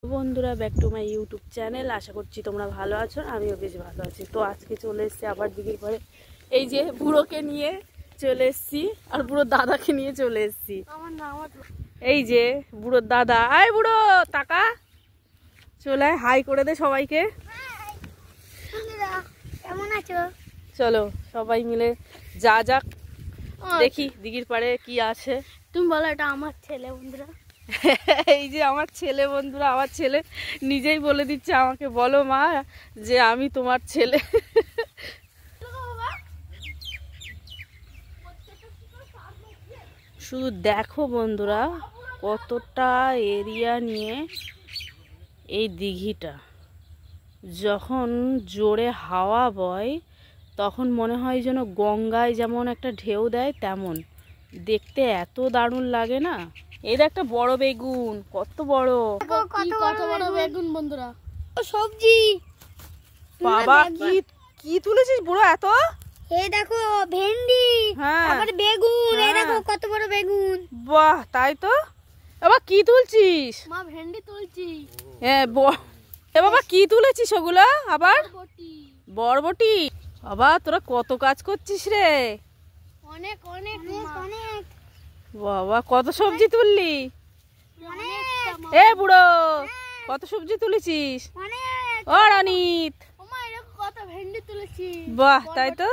বন্ধুরা, back to my YouTube channel. আশা করছি তোমরা ভালো আছো, আমিও বেশ ভালো আছি। তো আজকে চলে এসেছি আবার দিঘির পরে। এই যে বুড়োকে নিয়ে চলে এসেছি আর বুড়োর দাদাকে নিয়ে চলে এসেছি। এই যে বুড়োর দাদা, আয় বুড়ো টাকা চলে হাই করে দে সবাইকে। কেমন আছো? চলো সবাই মিলে যা যাক, দেখি দিঘির পাড়ে কি আছে। তুমি বলো, এটা আমার ছেলে বন্ধুরা। এই যে আমার ছেলে বন্ধুরা, আমার ছেলে নিজেই বলে দিচ্ছে আমাকে, বলো মা যে আমি তোমার ছেলে। শুধু দেখো বন্ধুরা কতটা এরিয়া নিয়ে এই দিঘিটা। যখন জোরে হাওয়া বয় তখন মনে হয় যেন গঙ্গায় যেমন একটা ঢেউ দেয়, তেমন দেখতে এত দারুণ লাগে না। এটা একটা বড় বেগুন, কত বড়, কত বড় বেগুন বন্ধুরা। সবজি বাবা কি কি তুলেছিস বুড়ো এত? এই দেখো ভেন্ডি, হ্যাঁ তারপরে বেগুন। এই দেখো কত বড় বেগুন। বাহ, তাই তো। আবার কি তুলছিস? মা ভেন্ডি তুলছি। হ্যাঁ এ বাবা কি তুলেছিস ওগুলো? আবার বরবটি। বাবা তোরা কত কাজ করছিস রে। অনেক অনেক অনেক বাবা কত সবজি তুললি? এ বুড়ো কত সবজি তুলেছিস? ও রনিত, কত ভেন্ডি তুলেছি। বাহ তাই তো।